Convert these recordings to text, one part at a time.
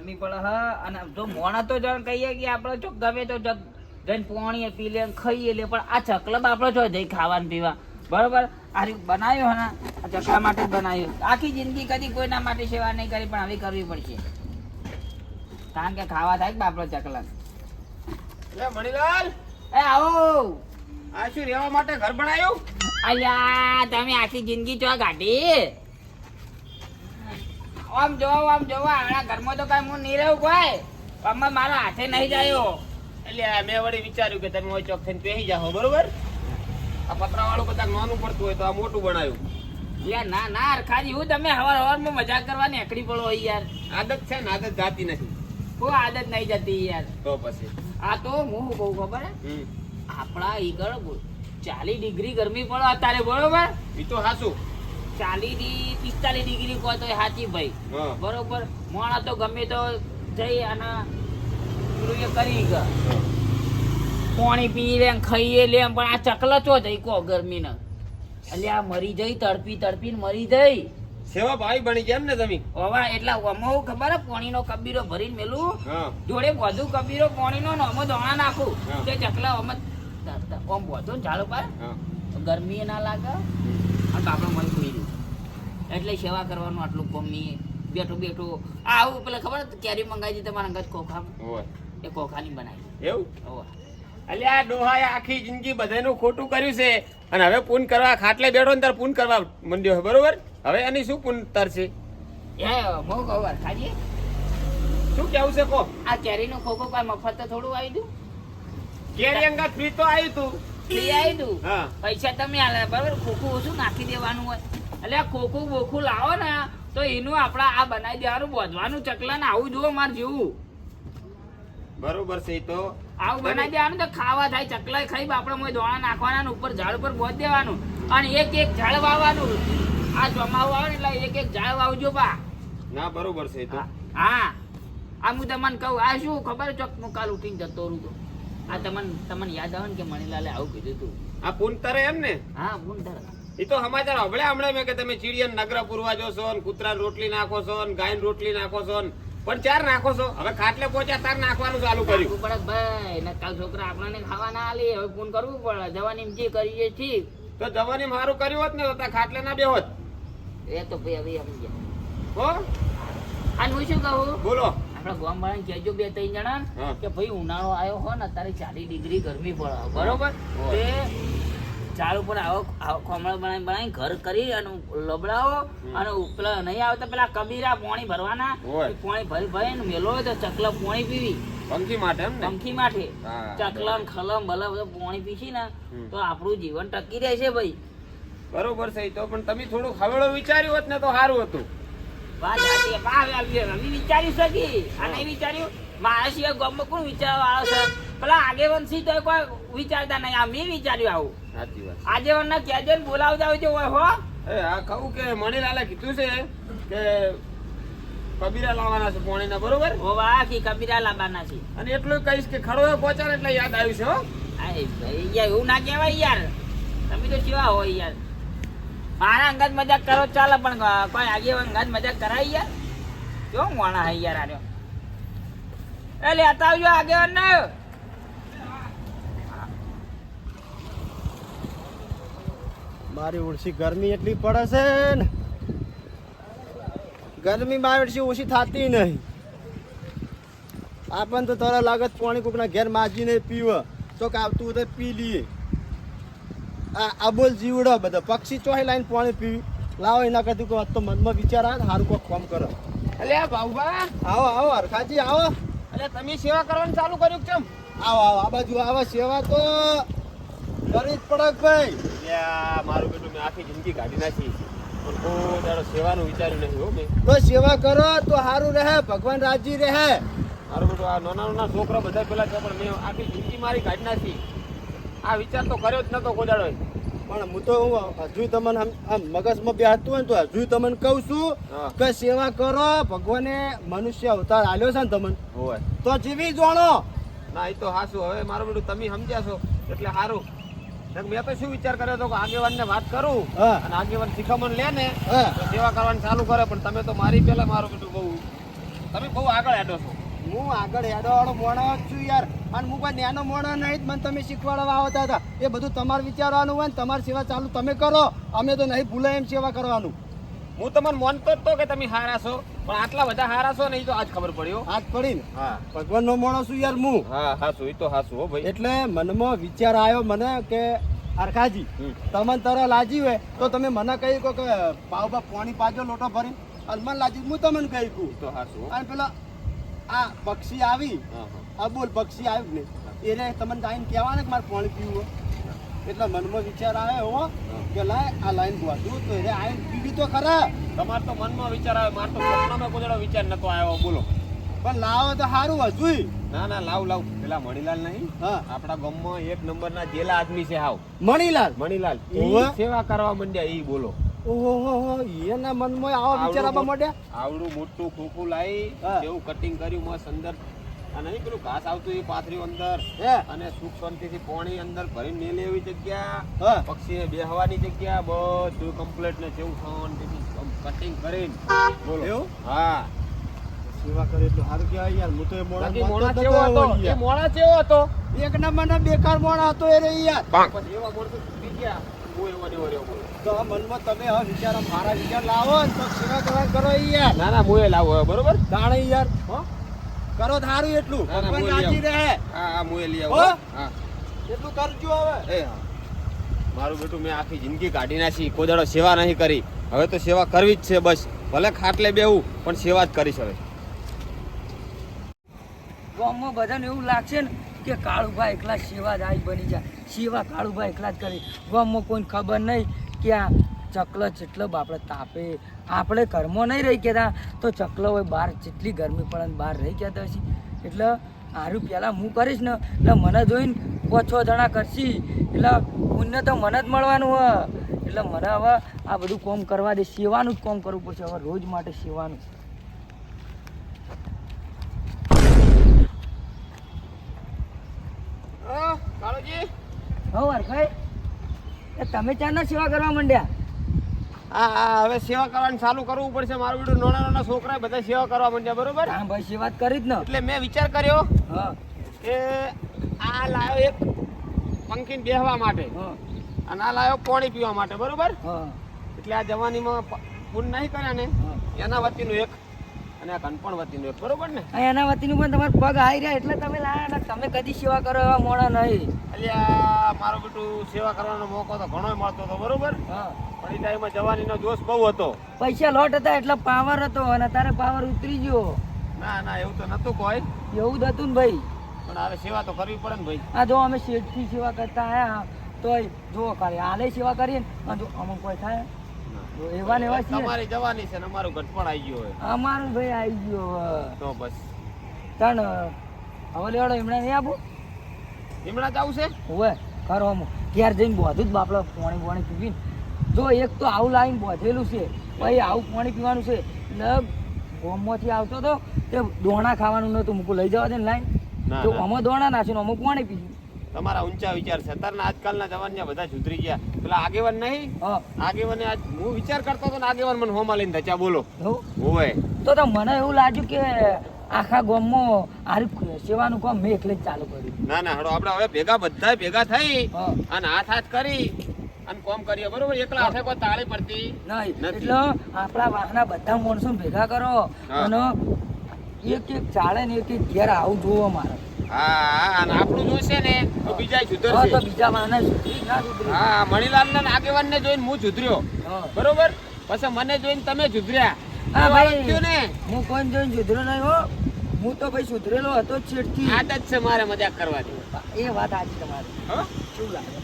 ગરમી પડે હ અને જો મોણા તો જણ કહીએ કે આપણે જો ગમે તો જઈને પાણી પી લે ખાઈએ લે પણ આ ચકલબ આપણે જો જઈ ખાવાનું પીવા બરોબર આ બનાવ્યો હે ને આ ચકલા માટે જ બનાવ્યો આખી જિંદગી કદી કોઈના માટે સેવા નહીં કરી પણ હવે કરવી પડશે કારણ કે ખાવા થાય કે આપણો ચકલા મણીલાલ એ આવો આ શું રહેવા માટે ઘર બનાવ્યું? અલ્યા તમે આખી જિંદગી ચો કાઢી આમ જોવો આપણા ઘરમાં તો કઈ હું નહીં રહું કોઈ આમાં મારો હાથે નહીં જાયો એટલે મેં વળી વિચાર્યું કે તમે ઓય ચોક થઈને બેસી જાઓ બરોબર આ પતરા વાળું બધા નાનું પડતું હોય તો આ મોટું બનાવ્યું યાર ના અરખાજી હું તમે હવારમાં મજાક કરવાની એકડી પડો હોય યાર આદત છે ને આદત જાતી નથી કોઈ આદત નહીં જતી યાર તો પછી આ તો હું કહું ખબર હે આપણા ઈગળ 40 ડિગ્રી ગરમી પડે અત્યારે બરોબર ઈ તો હાસું 40 થી 45 ડિગ્રી કહો તો સાચી ભાઈ બરોબર મોણા તો ગમે તો જઈ અને કરી પાણી પી લે ખાઈએ લે પણ આ ચકલા ચો જઈ કો ગરમી ને એટલે આ મરી જઈ તડપીને મરી જઈ સેવા ભાઈ બની ગયા એમ ને તમે હવે એટલા અમો ખબર પાણી નો કબીરો ભરીને મેલું જોડે બધું કબીરો પાણી નો અમો દોણા નાખું તે ચકલા અમ બધું ને ઝાડ ઉપર ગરમી ના લાગે અને બાપડો મળી ખોઈ દઉં એટલે સેવા કરવાનું આટલું ગમી બેઠું આવું પેલા ખબર કેરી મંગાવી હતી તમારા અંગત ખોખા એ ખોખાની બનાવી એવું અલ્યા ડોહાએ આખી જિંદગી બધાનું ખોટું કર્યું છે અને હવે પૂન કરવા ખાટલે બેઠો ને તાર પૂન કરવા મંડ્યો છે બરોબર હવે એની શું પૂન તરશે એ બહુ ખબર ખાજી શું કેવું છે કો આ કેરીનો ખોખો કોઈ મફત તો થોડું આવી દઉં કેરી અંગત ફ્રી તો આવ્યું તું ફ્રી આવી દઉં હા પૈસા તમે આલે બરાબર ખોખું ઓછું નાખી દેવાનું હોય એટલે આ ખોખું બોખું લાવો ને તો એનું આપડા આ બનાવી દેવાનું બોધવાનું ચકલા ને આવું જુઓ માર જેવું બરોબર છે તો આવું બનાવી દેવાનું તો ખાવા થાય ચકલા ખાઈ આપડે મોય દોણા નાખવાના ઉપર ઝાડ ઉપર બોધ દેવાનું અને એક ઝાડ વાવવાનું આ જમાવું આવે ને એટલે એક ઝાડ વાવજો બા ના બરોબર છે તો હા આ હું તમને કહું આ શું ખબર ચોક હું કાલ ઉઠીને જતો રહું તો આ તમને યાદ આવે ને કે મણીલાલે આવું કીધું તું આ પૂન તરે એમ ને હા પૂન તરે એ તો સમાચાર હમણાં મેં કે તમે ચીડિયન નગર પૂરવા જો છો ને કૂતરા રોટલી નાખો છો ને ગાય રોટલી નાખો છો ને પણ ચાર નાખો છો હવે ખાટલે પહોંચ્યા તાર નાખવાનું ચાલુ કર્યું પડે ભાઈ ને કાલ છોકરા આપણને ખાવા ના આલી હવે ફોન કરવું પડે જવાની જે કરીએ ઠીક તો જવાની મારું કર્યું હોત ને તો ખાટલે ના બેહોત એ તો ભાઈ હવે સમજ્યા હો અને હું શું કહું બોલો આપડા ગામ વાળાને કહેજો 2-3 જણા કે ભાઈ ઉનાળો આવ્યો હો ને અત્યારે 40 ડિગ્રી ગરમી પડે બરોબર તે ઝાડ ઉપર આવો ખોમળો બનાવી ઘર કરી અને લબડાવો અને પેલા નહીં આવતા પેલા કબીરા પાણી ભરવાના પાણી ભરી ને મેલો તો ચકલા પાણી પીવી પંખી માટે એમ ને પંખી માટે ચકલા ખલમ ભલા બધા પાણી પીશી ને તો આપણું જીવન ટકી રહેશે ભાઈ બરોબર છે તો પણ તમે થોડું હવેળો વિચાર્યું હોત ને તો સારું હતું વિચારી શકી આ નહીં વિચાર્યું મારા સિવાય ગામમાં કોણ વિચારવા આવે છે પેલા આગેવંશી તો કોઈ વિચારતા નહીં આ મેં વિચાર્યું આવું સાચી વાત આગેવન ના કહેજો ને બોલાવતા હોય હો આ કહું કે મણીલાલે કીધું છે કે કબીરા લાવવાના છે પોણીના બરોબર ઓ વાહ કે કબીરા લાવવાના છે અને એટલું કહીશ કે ખડો પહોંચાડે એટલે યાદ આવ્યું છે હો યાર એવું ના કહેવાય યાર તમે તો કેવા હોય યાર મારા અંગત મજાક કરો ચાલે પણ કોઈ આગેવાન અંગત મજાક કરાય યાર કેવો મોણા હે યાર આર્યો એ લેતા આવજો આગેવાન ને મારી ઓછી ગરમી એટલી પડે છે ને ગરમી મારી ઓછી ઓછી થતી નહીં આપણને તો તરત લાગત પાણી કોકના ઘેર માજીને પીવે ચોક આવતું હોય તો પી લઈએ આ બોલ જીવડો બધા પક્ષી ચોહી લાઈને પાણી પીવી લાવો એના કરતી કોઈ તો મનમાં વિચાર આવે સારું કોઈ કામ કરો એટલે ભાઉભા આવો હરખાજી આવો એટલે તમે સેવા કરવાનું ચાલુ કર્યું કેમ આવો આ બાજુ આવો સેવા તો કરવી જ પડે ભાઈ મારું બેટું મેં આખી જિંદગી કાઢી નાખી પણ કોઈ દાડો સેવાનું વિચાર્યું નહીં હો મેં તો સેવા કરો તો સારું રહે ભગવાન રાજી રહે મારું બેટું આ નાના છોકરા બધા પેલા છે પણ મેં આખી જિંદગી મારી કાઢી નાખી આ વિચાર તો કર્યો જ નતો કોઈ દાડો પણ હું તો હજુ તમને આમ મગજમાં બેસતું હોય ને તો હજુ તમને કહું છું કે સેવા કરો ભગવાને મનુષ્ય અવતાર આલ્યો છે ને તમને તો જીવી જાણો ના એ તો હાસું હવે મારું બેટું તમે સમજ્યા છો એટલે સારું મેં તો શું વિચાર કર્યો હતો કે આગેવાન ને વાત કરું અને આગેવાન શિખામણ લે ને તો સેવા કરવાની ચાલુ કરે પણ તમે તો મારી પેલા મારું બેટું બહુ તમે બહુ આગળ હેડો છો. હું આગળ હેડોવાળો મોણો જ છું યાર, અને હું કોઈ નાનો મોણો નહીં જ મને તમે શીખવાડવા આવતા હતા. એ બધું તમારે વિચારવાનું હોય ને તમારી સેવા ચાલુ તમે કરો, અમે તો નહીં ભૂલે એમ સેવા કરવાનું. હું તમને માનતો જ તો કે તમે હારા છો, પણ આટલા બધા હારા છો ને એ તો આજ ખબર પડ્યો. આજ પડી ને હા ભગવાનનો મોણો છું યાર હું. હા હાસું, એ તો હાસું હો ભાઈ. એટલે મનમાં વિચાર આવ્યો મને કે હરખાજી તમને તરત લાજી હોય તો તમે મને કહી કહો કે પાવભા પાણી પાજો લોટો ભરી, અને મને લાજી હું તમને કહી કહું. તો હાસું હો. અને પેલા આ પક્ષી આવી, હા, હા. આ બોલ પક્ષી આવ્યું ને એને તમને આવીને કહેવા ને કે મારે પાણી પીવું હોય. એટલે મનમાં વિચાર આવ્યો હો કે લાય આ લાઈન ગોઠવું તો એને આવીને પીવી તો ખરા. તમારે તો મનમાં વિચાર આવે, મારે તો સપનામાં કોઈ દાડો વિચાર નતો આવ્યો. બોલો. પણ લાવો તો સારું હજુય. ના ના, લાવ પેલા મણીલાલ નહીં, હા આપણા ગામમાં એક નંબરના જેલા આદમી છે. હાવ મણીલાલ. મણીલાલ ઓવે. ઈ સેવા કરવા માંડ્યા. ઈ બોલો. ઓહો એના મનમાં આવા વિચાર આવવા માંડ્યા. આવડું મોટું ખોખું લાવી, હા. એવું કટિંગ કર્યું મસ્ત અંદર, અને નહીં પેલું ઘાસ આવતું એ પાથર્યું અંદર, હે અને સુખ શાંતિથી પાણી અંદર ભરીને મેલે એવી જગ્યા, હા પક્ષીને બેહવાની જગ્યા, બધું કમ્પ્લીટ ને જેવું શાંતિથી કટિંગ કરીને. બોલો. એવું? હા. સેવા કરે એટલું સારું કહેવાય યાર. હું તો એ બાકી મોણા મોણા કેવો હતો? એ મોણા કેવો હતો? એક નંબરના બેકાર મોણા હતો એ રે યાર. પછી એવા મોણસો છૂટી ગયા. હું એવો ને એવો રહ્યો. બોલો. તો આ મનમાં તમે હવે વિચાર મારા વિચાર લાવો ને તો સેવા કરવા કરો યાર. ના ના, હું એ લાવો બરોબર. જાણે યાર હો? કરો થારું એટલું ના, ના, ભગવાન બોલી રાજી રહે હા હા, હું એ લઈ હો? આવું. હા. એટલું કરજો હવે. એ હા. મારું બેટું મેં આખી જિંદગી કાઢી નાખી, કોઈ દાડો સેવા નહીં કરી. હવે તો સેવા કરવી જ છે બસ. ભલે ખાટલે બેહું પણ સેવા જ કરીશ હવે. ગામમાં બધાને એવું લાગશે ને કે કાળુભાઈ એકલા સેવા જ આજ બની જાય, સેવા કાળુભાઈ એકલા જ કરી. ગામમાં કોઈને ખબર નહીં કે આ ચકલો જેટલો આપણે તાપે. આપણે ઘરમાં નહીં રહી કહેતા તો ચકલો હોય બહાર જેટલી ગરમી પડે ને બહાર રહી કહેતા હશે. એટલે આરું પહેલાં હું કરીશ ને એટલે મને જોઈને 5-6 જણા કરશી એટલે પુણ્ય તો મને જ મળવાનું હોય. એટલે મને હવે આ બધું કામ કરવા દે, સેવાનું જ કામ કરવું પડશે હવે રોજ માટે સેવાનું. કાળુજી, હો હરખાઈ, એ તમે ચારના સેવા કરવા માંડ્યા? હા હવે સેવા કરવાનું ચાલુ કરવું પડશે. મારું બેટું નાના નાના છોકરા બધા સેવા કરવા માંડ્યા બરોબર. હા ભાઈ સેવા જ કરી જ ને. એટલે મેં વિચાર કર્યો હા કે આ લાયો એક પંખીને બેહવા માટે, હા અને આ લાયો પાણી પીવા માટે બરોબર. હા એટલે આ જવાનીમાં પૂન નહીં કર્યા ને હા. એના વતીનું એક, અને આ કનપણ વતીનું એક બરોબર ને. આ એના વતીનું પણ તમારા પગ આવી રહ્યા એટલે તમે લાયા ને. તમે કદી સેવા કરો એવા મોણા નહીં. અલ્યા મારું બેટું સેવા કરવાનો મોકો તો ઘણો મળતો હતો બરોબર, હા પણ એ ટાઈમમાં જવાનીનો જોશ બહુ હતો. પૈસા લોટ હતા એટલે પાવર હતો, અને તારે પાવર ઉતરી ગયો. ના ના, એવું તો નતું કોઈ, એવું જ હતું ને ભાઈ. પણ હવે સેવા તો કરવી પડે ને ભાઈ. આ જો અમે શેઠથી સેવા કરતા આયા તોય જો કરે હાલે સેવા કરીએ ને અને જો અમુક કોઈ થાય તો એવા ને એવા છીએ. તમારી જવાની છે ને અમારું ઘટપણ આવી ગયું હોય અમારું ભાઈ આવી ગયો હવે. તો બસ. તણ હવે લેવાડો એમણે નહીં આપું હમણાં જવું છે. હોય ખરો અમુક ઘેર જઈને બોધું જ બાપડે પાણી પાણી પીવીને. જો એક તો આવું લાવીને બોધેલું છે, ભાઈ આવું પાણી પીવાનું છે. એટલે ગોમમાંથી આવતો હતો તે દોણા ખાવાનું નહોતું, મૂકું લઈ જવા દે ને લાઈન. ના, તો ના. અમો દોણા નાખ્યું અમુક પાણી પીધું. તમારા ઊંચા વિચાર છે. અત્યારના આજકાલના જવાન બધા સુધરી ગયા. પેલા આગેવાન નહીં, હા આગેવાને આજ હું વિચાર કરતો હતો ને આગેવાન મને હોમાં લઈને ધચા બોલો એવું હોય. તો મને એવું લાગ્યું કે આખા ગામમાં આરું સેવાનું કામ મેં એકલે જ ચાલુ કર્યું. ના ના, હડો આપણે હવે ભેગા બધા ભેગા થઈ હા અને હાથ કરી અને કોમ કરીએ બરોબર. એકલા હાથે કોઈ તાળી પડતી નહીં નથી. એટલે આપણા વાહના બધા માણસો ભેગા કરો હા. અને એક એક ચાલે ને એક એક ઘેર આવું જોવો મારે. હા, અને આપણું જોઈશે ને તો બીજા હા તો સુધરશે. બીજા વાહના સુધરી ના સુધરી. હા, મણીલાલ ને આગેવાન ને જોઈને હું સુધર્યો હા. બરોબર. પછી મને જોઈને તમે સુધર્યા. હા તો ભાઈ થયું ને. હું કોઈ જોઈને સુધર્યો નહીં હો. હું તો ભાઈ સુધરેલો હતો જ છેડથી. આદત છે મારે મજાક કરવાની. એ વાત આજે તમારી હો? શું લાગે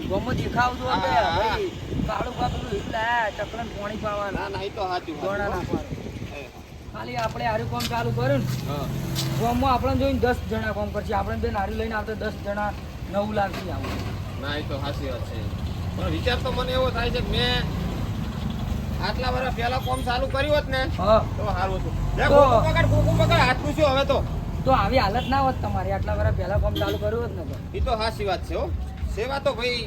ગમો દેખાવતું હા, હતું હા. ભાઈ કાળું કાપલું એટલે ચકલન પાણી પાવાનું ના ના, એ તો સાચું દોણા સાચું. નાખવાનું. એ, ખાલી આપણે હારું કામ ચાલુ કર્યું ને હા. ગામમાં આપણને જોઈને 10 જણા કામ કરશે. આપણે બેન હારી લઈને આવતા 10 જણા 9 લાખથી આવું. ના, એ તો સાચી વાત છે. પણ વિચાર તો મને એવો થાય છે કે મેં આટલા વર્ષ પહેલા કોમ ચાલુ કર્યું હોત ને હા તો સારું હતું. લે, તો- ખોખું પકડ, હાથ પૂછ્યો હવે તો. તો આવી હાલત ના હોત તમારી. આટલા વર્ષ પહેલા કામ ચાલુ કર્યું હોત ને તો. એ તો સાચી વાત છે હો. સેવા તો ભાઈ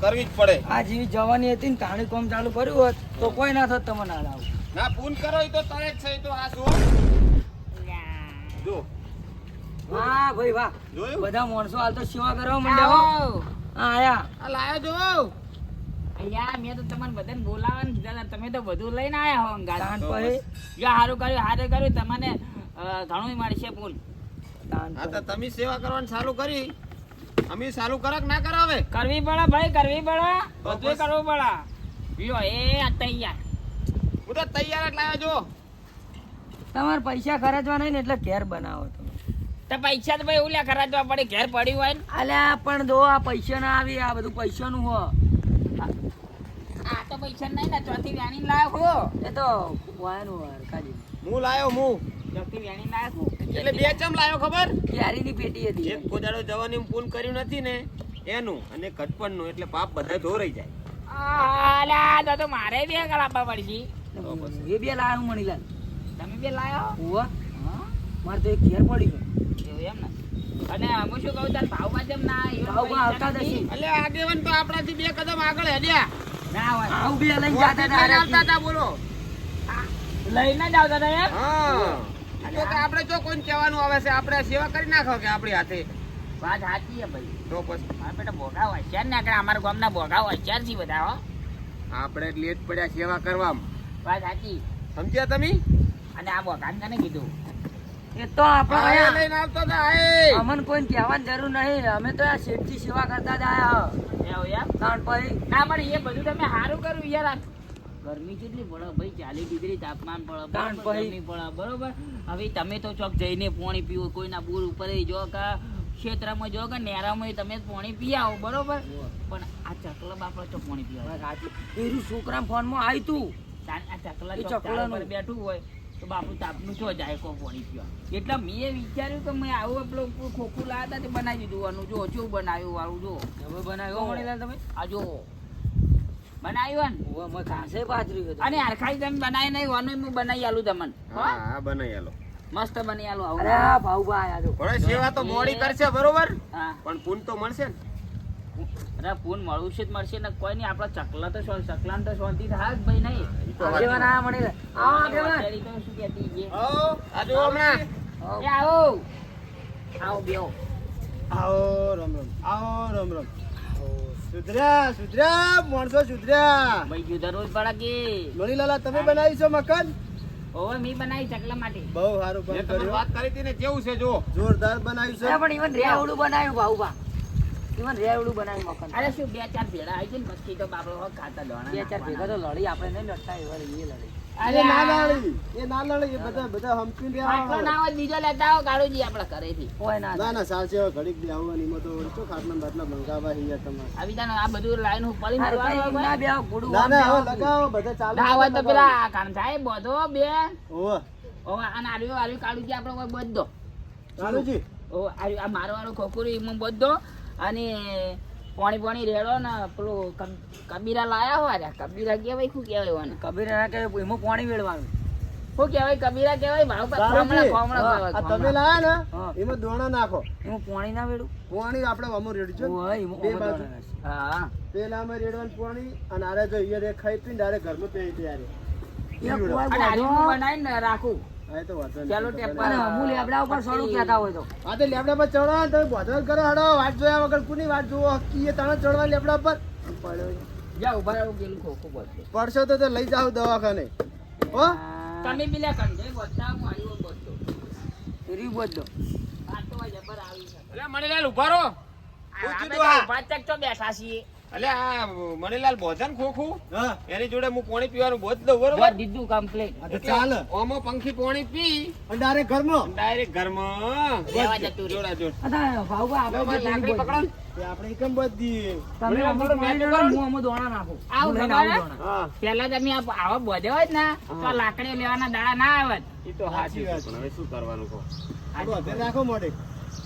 કરવી જ પડે. આ જેવી જવાની હતી ને કાણી કામ ચાલુ કર્યું હોત તો કોઈ ના થોત તમને ના આવું. ના, પૂન કરો એ તો તરે જ છે. એ તો સાચું હો. જો વાહ ભાઈ વાહ, જોયું બધા માણસો હાલ તો સેવા કરવા માંડ્યા હો. આવો. હા આયા. આ લાયો જો અહીંયા મેં તો તમને બધાને બોલાવવાનું કીધા હતા. તમે તો બધું લઈને આયા હો અંગાત. દાન તો પછી જો સારું કર્યું તમને ઘણું મળશે ફૂલ. દાન હા તો પછી. તમે સેવા કરવાનું ચાલુ કરી, અમે ચાલુ કરક ના કરાવે. કરવી પડે ભાઈ, કરવી પડે, તો બધું બસ. કરવું પડે. લ્યો એ આ તૈયાર. હું તો તૈયાર જ લાવ્યો જો. તમારે પૈસા ખર્ચવા નહીં ને એટલે ઘેર બનાવો તમે. તો પૈસા તો ભાઈ એવું લ્યા ખર્ચવા પડે, ઘેર પડ્યું હોય ને. અલ્યા પણ જો આ પૈસા ના આવી, આ બધું પૈસાનું હો. આ તો પૈસા નહીં ને, ચોથી વ્યાણી લાયક હો. એ તો વાયનું હોય હરખાજી. હું લાયો હું. ચોથી વ્યાણી લાયક હો. એટલે બે ચમ લાયો ખબર? ક્યારીની પેટી હતી. એક કોદાળો જવાની પૂન કર્યું નથી ને એનું, અને કટપણનું, એટલે પાપ બધા ધોરાઈ જાય. આલા, તો મારે બે કલાપા પડશે. એ બે લાયા હું મણીલાલ. તમે બે લાયો? હોવા હા? મારે તો એક ઘેર પડી ગયો. એવું એમ ને. અને હું શું કહું, તાર ભાવમાં જેમ ના આવ્યો ભાવમાં પૈસા આવતા નથી. જશે. એટલે આગેવાન તો આપણાથી બે કદમ આગળ હેડ્યા. ના હોય. આવું બે લઈને જાતા હતા આવતા હારેથી. હતા બોલો. લઈને જ આવતા હતા એમ? હા. તો કે આપણે જો કોઈને કહેવાનું આવે છે, આપણે સેવા કરી નાખો કે આપણી હાથે. વાત સાચી છે ભાઈ. તો પછી મારા બેટા ભોગા હોશિયાર ને આગળ અમારા ગામના ભોગા હોશિયાર છે બધા હો. આપણે લેટ પડ્યા સેવા કરવામાં. વાત સાચી. સમજ્યા તમે? અને આ ભોગાને કને કીધું? એ તો આપણે આ અહીંયા લઈને આવતો હતા એ. અમને કોઈને કહેવાની જરૂર નહીં. અમે તો આ શેઠની સેવા કરતા જ આયા. એવું એમ? તાણ પછી ના પણ એ બધું તમે સારું કર્યું યાર. આ ગરમી કેટલી પડે ભાઈ, 40 ડિગ્રી તાપમાન પડે, તાણ બરોબર, પછી. ગરમી પડે, બરોબર. હવે તમે તો ચોક જઈને પાણી પીવો, કોઈના બોર ઉપર જો કે ક્ષેત્રમાં જો કે નેરામાં તમે પાણી પી આવો, બરોબર. પણ આ ચકલા બાપડા તો પાણી પીવા સાચું. એરું છોકરા ફોનમાં આવ્યું તું. આ ચકલા એ ચોક ઝાડ ચકલાનું. ઉપર બેઠું હોય તો બાપુ તાપનું છો જાય કો પાણી પીવા. એટલે મેં વિચાર્યું કે મેં આવું આપણું ખોખું લાવ્યા હતા તે બનાવી દીધું આનું. જો ઓછું બનાવ્યું વાળું જો હવે બનાવ્યો મણીલાલ તમે? આ જો બનાવ્યું ને. હોવા મેં ઘાસે પાથર્યું હતું. અને હરખાઈ તમે બનાવી નહીં વાનું હું બનાવી આલું તમને. હા હા બનાવી આલો. મસ્ત બની આલું આવું. અરે આ ભાઉભા આયા જો. પણ સેવા તો મોડી કરશે બરોબર, હા પણ પૂન તો મળશે ને. અરે પૂન મળવું છે જ મળશે ને. કોઈ નહીં, આપણા ચકલા તો ચકલાને તો શાંતિ થાય જ ભાઈ નહીં. ઈ તો વાત આગેવાન આયા મણીલાલ. આવો આગેવાન. અત્યારે તો શું કહેતી છે? આ જો હમણાં એ આવો આવો બેહો. આવો રામ રામ, આવો રામ રામ. સુધર્યા સુધર્યા માણસો સુધર્યા. ભાઈ જુદા રોજ પડા કે મણીલાલા તમે બનાવી છો મકાન? ઓવે મી બનાવી ચકલા માટે. બહુ સારું મેં કામ તમને કર્યું, વાત કરી હતી ને, કેવું છે જો. જોરદાર બનાવ્યું છે. અરે પણ ઈવન રેવડું બનાવ્યું ભાઉભા. ઈવન રેવડું બનાવ્યું મકાન. અરે શું 2-4 ભેળા આવી છે ને પછી તો બાપડો હો ખાતા દોણા બે ચાર ભેગા તો લડી આપણે નહીં લડતા એવા એ લડી. અરે એ ના આ- લડી, એ ના લડી, એ બધા હમકીને આટલો ના બેહવા. હોય બીજો લેતા આવો કાળુજી આપણા ઘરેથી. હોય ના ના ના સાચે હવે ઘડીક બી આવવાની એમાં તો શું ખાટલા બાટલા મંગાવવા અહીંયા તમારે. આવી તાનો આ બધું લાઈન હું પડી અરે મારવા ભાઈ, ના બે ગુડું ના આમ ના બે હવે આમ. લગાવો બધા ચાલુ ના હોય તો લગાવો. પેલા કામ થાય બધો બે ઓવે ઓવે અને આર્યું કાળુજી આપણો કોઈ બધો કાળુજી ઓ આ મારો વાળો ખોખુરી એમાં બધો અને પાણી રેડો ને પેલું કબીરા લાયા હોય કબીરા કહેવાય શું કહેવાય મને કબીર ના કે એમાં પાણી વેળવાનું. શું કહેવાય કબીરા કહેવાય ભાવ કાળુજી, ખોમણા આ કહેવાય તમે ખોમણા. લાયા ને હા. એમાં દોણા નાખો. એમાં પાણી ના વેળું. પાણી આપણે અમુક રેડી છે હોય એમાં બે ઓમાં બાજુ. દોણા નાખે. હા પેલામાં રેડવાનું પાણી અને આરે જો ઈયર એક ખાઈ પીને ડાયરેક્ટ ઘરમાં પેઈ તૈયારી. એ કોઈ અને આર્યું હું વાંધો. બનાવીને રાખું. હા એ તો વાંધો નહીં. ચાલો ટેપ અને અમૂલ લેબડા ઉપર સડું કહેતા હોય તો. હા તો લેબડા પર ચડો ને તમે બોધર કરો હડો વાટ જોયા વગર કોની વાટ જોવો હકી એ તને ચડવા લેબડા પર જા ઉભા રહો પેલું ખોખું બોલશે પડશો તો લઈ જાઓ દવાખાને હો. તમે પેલા કંઠે બોલતા હું આર્યું બોલતો રીવ બદલો. આ તો જબર આવી છે એટલે મણીલાલ ઉભા રહો. શું આ કીધું આ? ઉભા ચક તો બેઠા છીએ એટલે આ મણીલાલ બોધન ખોખું હા એની જોડે હું પાણી પીવાનું બોધ દઉં બરોબર. જો દીધું કમ્પ્લીટ આ તો ચાલે ઓમો પંખી પાણી પી અને ડાયરેક્ટ ઘરમાં ડાયરેક્ટ ઘરમાં લેવા જતું રહ્યું. જોડા જોડ. અતા ભાઉભા લો, આપણે બસ લાકડી પકડો ને. તે આપણે એકમ બધી તમે બરાબર, અમુક પાણી મેં તો રેડો, કરું. હું આમાં દોણા નાખું. આવું હું લઈને ખબર આવું હે? દોણા. હા પેલા તમે આવા બધે હોય ને તો આ લાકડીઓ લેવાના દાડા ના આવત ઈ તો સાચી વાત પણ હવે શું કરવાનું કહો. વધે રાખો મોઢે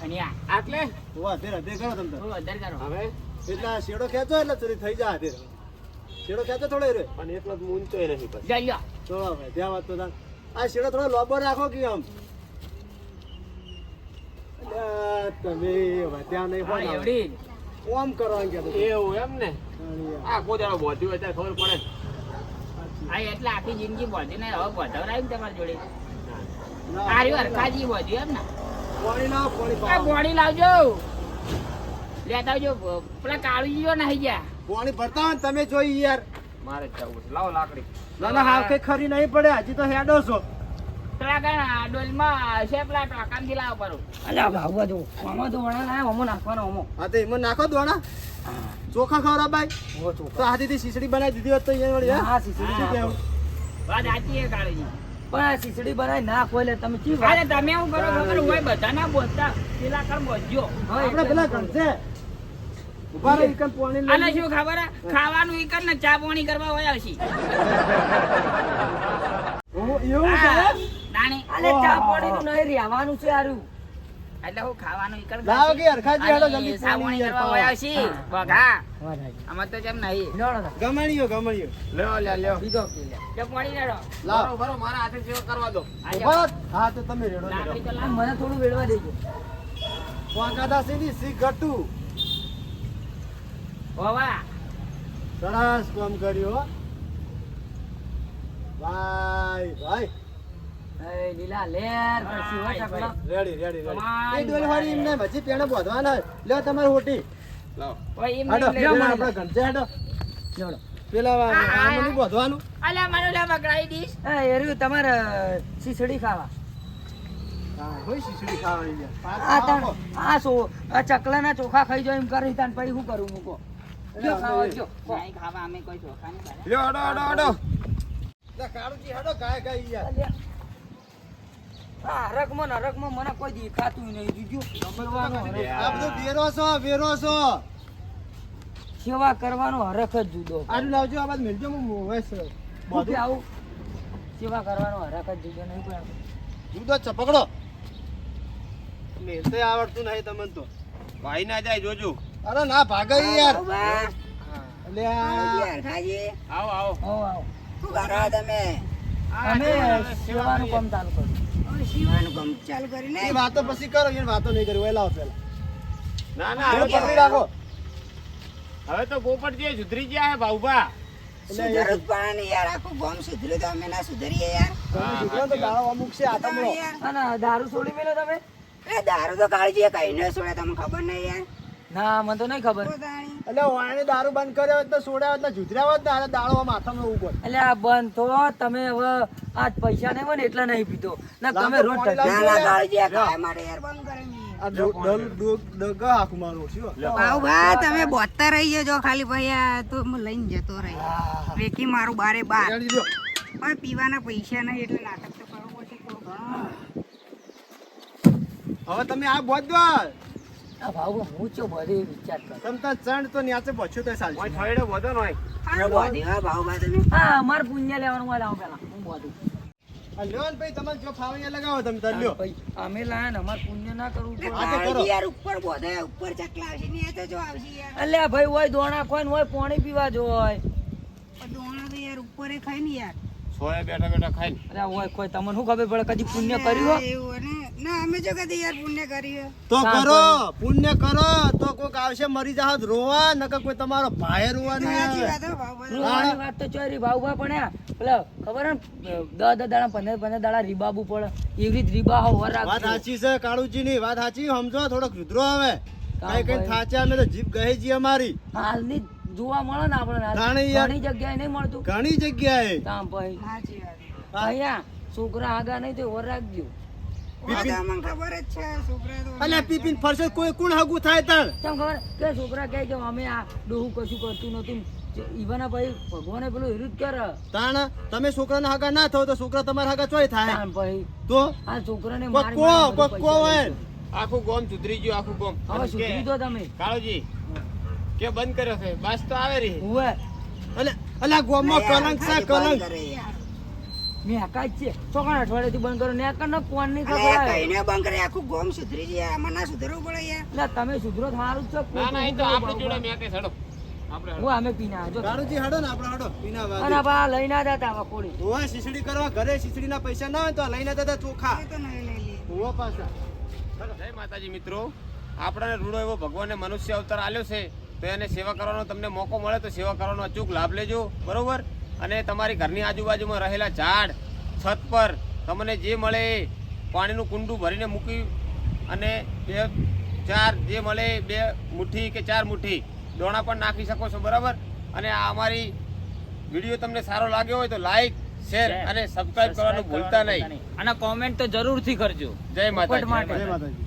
અને આ આટલે વધે કરો તમે તો. થોડું વધારે કરો હવે એટલે આ શેડો ખેંચો એટલે ચોરી થઈ જાય હાથે. શેડો ખેંચો થોડો રે પણ એટલો જ મૂંઝતોય નથી પછી. જઈ લ્યો થોડો ભાઈ ત્યાં વાત તો થાય. આ શેડો થોડો લોબો રાખો કે આમ અલ્યા, તમે વધ્યા નહીં હા, હોય ને. એવડી જ. ઓમ કરવાનું કહેતો હતો. એવું એમ ને આ કોદાળો બોધ્યું હોય ત્યારે ખબર પડે. આ એટલે આખી જિંદગી બોધીને હવે બોધવરાય ને તમારી જોડે આ રહ્યું હરખાજી વધ્યું એમ ને પાણી લાવો, પાણી આ પાવો. પાણી લાવજો લેતા આવજો પેલા કાળુજી જો નાહી ગયા પાણી ભરતા હોય ને તમે જોઈ યાર. મારે જ જવું છે. લાવો લાકડી. ના ના હાવ કઈ ખરી નહીં પડે, હજી તો હેડો છો. પેલા કઈ ડોલમાં છે પેલા ટોકામથી લાવો પરું અલ્યા ભાવવા જો આમાં તો વણા લાયા આમાં નાખવાનો આમાં હા તો એમાં નાખો દોણા. ચોખા ખવડા બાઈ ઓ ચોખા. તો હાથેથી શીસડી બનાવી દીધી હોત તો અહીંયા વળી, હા, શીસડી શું કહેવું? વાત સાચી છે કાળુજી પણ આ ખીચડી બનાવી નાખો એટલે તમે ચી અરે તમે શું કરો ખબર હોય બધા ના બોલતા પેલા કર બોલજો આપણે પેલા ઘરશે ઉભા રહી કન પાણી લઈ અને શું ખબર હે? ખાવાનું ઈ કર ને ચા પાણી કરવા હોય આવશે એવું છે હા, એમ? નાની અલે ચા પાણીનું નહીં રહેવાનું છે હારું. એટલે હું ખાવાનું ઈ કર લાવો કે હરખાજી હેડો અને જલ્દી ચા પાણી પાણી કરવા હોય આવશે બઘા આમાં તો જેમ નહીં લેવડો તો. ગમણીયો ગમણીયો લ્યો લ્યો લ્યો. બીજો પી લે. જો પાણી લેડો લાવો બરો, બરો, મારા હાથે સેવા કરવા દો. ઉભા રહો. હા તો તમે રેડો લાકડી તો આ લાવ મને થોડું વેડવા દેજો. વાંકાદાસીની સી ગટુ હોવા સરસ કામ કર્યું હો. ભાઈ ભાઈ એ લીલા લેર પછી હોય ચકલા. રેડી રેડી રેડી કમાલ એ ડોલવાળી એમને ભજી પેણે બોધવાના લ્યો તમારી હોટી લાવો. ઓય એમ હેડો નહીં લેવું. આપણા ઘરજે હેડો લેવડો. પેલા આ, આ. આમાં બોધવાનું અલ્યા મને લે બકરાઈ દીશ એ એર્યું તમારે ખીચડી ખાવા. હા હોય શીશડી ખાવાની છે. આ તણ આ ચકલાના ચોખા ખાઈ જાય એમ કરી તાન પછી શું કરું મૂકો. જો ખાવા જો. નહીં ખાવા અમે કોઈ ચોખા નહીં ખાધા. લ્યો, હડો, હડો, હડો. લે કાળુજી હેડો ગાય ગાય યાર. અલ્યા. આ હરકમાં મને કોઈ દેખાતું નહીં બીજું કરવાનો હરખ. આ બધું વેરો છો સેવા કરવાનો હરખ જ જુદો. આટલું લાવજો આ બાદ મેલજો હું વેસ શું બધું કે આવું સેવા કરવાનો હરખ જ જુદો નહીં પણ જુદો જ છે પકડો મેલતે આવડતું નહીં તમને તો. ભાઈ ના જાય જોજો. અરે ના ભાગે યાર એટલે આવો આવો. આવો આવો. શું કરો તમે? અમે સેવાનું કામ ચાલુ કર્યું. શિવાનું કામ ચાલુ કરીને એ વાતો પછી કરો એ વાતો નહીં કરી લાવો પેલા ના ના હવે હવે પકડી રાખો હવે તો પોપટ જે સુધરી ગયા હે ભાઉભા. સુધરવું જ પડે ને યાર, આખું ગામ સુધર્યું તો અમે ના સુધરીએ યાર. તમે શીખો તો ગાળો અમુક છે આ તમનો યાર, અને દારૂ છોડી મેલો તમે? એ દારૂ તો કાળજીએ કઈ ન છોડે, તમને ખબર નહીં યાર. ના મને તો નહીં ખબર. પોતાની. એટલે વાણે દારૂ બંધ કર્યો હોત ને છોડ્યા હોત ને જુધર્યા હોત ને આને દાળો માથામાં એવું કોણ એટલે આ બંધ તો તમે હવે આજ પૈસા નહીં હોય ને એટલે નહીં પીતો ના તમે રોજ લાંબો ના પાણી ના લાવજો. કાળજીએ ખાવા માટે યાર બંધ કરે ને. આ ડગ આખું મારું શું ભાઉ ભા તમે બોતતા રહી જજો ખાલી ભાઈ, આ તો હું લઈને જતો રહી વેકી મારું બારે બાર. રેડી દો પણ પીવાના પૈસા નહીં એટલે નાટક તો કરવું પડશે થોડું ઘણું. હવે તમે આ બોધ દો આ ભાવ હું ચો બધી વિચાર કર. તમ તાર ચણ તો ન્યાચે બચ્યો તો ઓય ચાલશે થઈડે વધો નોય. પણ બોધી હો ભાઉ ભા તમે. હા અમાર પુણ્ય લેવાનું હોય લાવો પેલા હું બધું આ લ્યો ને ભાઈ તમારે જો ફાવે એ લગાવો તમે તાર લ્યો ભાઈ અમે લાયા ને અમાર પુણ્ય ના કરવું પડે. હા, તો કરો. કાળજી યાર ઉપર બોધે ઉપર ચકલા આવશે ને તો જો આવશે યાર. અલ્યા ભાઈ હોય દોણા કોઈ ને હોય પાણી પીવા જો હોય પણ દોણા તો યાર ઉપર ખાય ને યાર. સોએ બેઠા બેઠા ખાઈને. અલ્યા હોય કોઈ તમને શું ખબર પડે કદી પુણ્ય કર્યું હોય? એવું અને ના અમે જો કદી યાર પુણ્ય કર્યું. તો કામ કરો પુણ્ય કરો તો કોક આવશે મરી જાહત રોવા નકર કોઈ તમારો ભાઈ રોવાનું સાચી આવે. વાત હો ભાઉ ભા. રોવાની વાત તો ચોરી ભાવભા પણ આ પેલા ખબર હે ને 10 દાડા 15 દાડા રીબાબુ પડે એવી રીત રીબા હો વર વાત રાખજો. સાચી છે કાળુજી ની વાત સાચી સમજો થોડોક રુદ્રો આવે કામ કઈ કઈ ભાઈ. થાચે અમે તો જીભ ગહે જી અમારી હાલની જોવા મળે ને આપણે તાણે યાર. ઘણી જગ્યાએ નહીં મળતું ઘણી જગ્યાએ કામ ભાઈ સાચી વાત. અહીંયા છોકરા આગા નહીં તો વર રાખજો. બધા મને ખબર જ છે છોકરા તો અલ્યા પીપીન ફરશે કોઈ કોણ હગું થાય તાર કેમ ખબર કે છોકરા કહે કે અમે આ ડોહું કશું કરતું નતું ઈવાના ભાઈ ભગવાને પેલું વિરુદ્ધ કરે તાણ તમે છોકરાના હગા ના થયો તો છોકરા તમારા હગા ચોય થાય કામ ભાઈ તો આ છોકરાને કોક મારી કો મારી કોક બધું કો પૈસા હોય લઈ આખું ગોમ સુધરી ગયું આખું ગોમ. ગયો. હવે સુધરી દો તમે કાળુજી કે બંધ કર્યો છે બસ તો આવે રહી. હુએ અલે અલ્યા ગોમમાં કલંક છે કલંક કરે યાર. મેં હકાય જ છે ચોકણ અઠવાડિયાથી બંધ કરો ને કણ કોણ નહીં અલે યાર ખબર કઈને બંધ કરે આખું ગામ સુધરી જાય, આમાં ના સુધરવું પડે યાર. એટલે તમે સુધરો સારું જ છો ના ના એ તો આપણી જોડે મેં કઈ સડો આપણે હું અમે પીના જો કાળુજી હડો ને આપણે હડો પીના અને વાગે બા લઈને આ જતા વકોડી ઓવા શીસડી કરવા ઘરે શીસડીના પૈસા ના હોય તો લઈને જતા ચોખા એ તો નહીં લઈ લે. ઓવા પાછા જય માતાજી મિત્રો. આપણને રૂડો એવો ભગવાને મનુષ્ય અવતાર આલ્યો છે તો એને સેવા કરવાનો તમને મોકો મળે તો સેવા કરવાનો અચૂક લાભ લેજો બરોબર. અને તમારી ઘરની આજુબાજુમાં રહેલા ઝાડ છત પર તમને જે મળે એ પાણીનું કુંડું ભરીને મૂકી અને 2-4 જે મળે 2 મુઠ્ઠી કે 4 મુઠ્ઠી દોણા પણ નાખી શકો છો, બરાબર. અને આ અમારી વિડીયો તમને સારો લાગ્યો હોય તો લાઈક, શેર અને સબસ્ક્રાઇબ કરવાનું ભૂલતા નહીં. અને કોમેન્ટ તો જરૂરથી કરજો. જય માતાજી. જય માતાજી.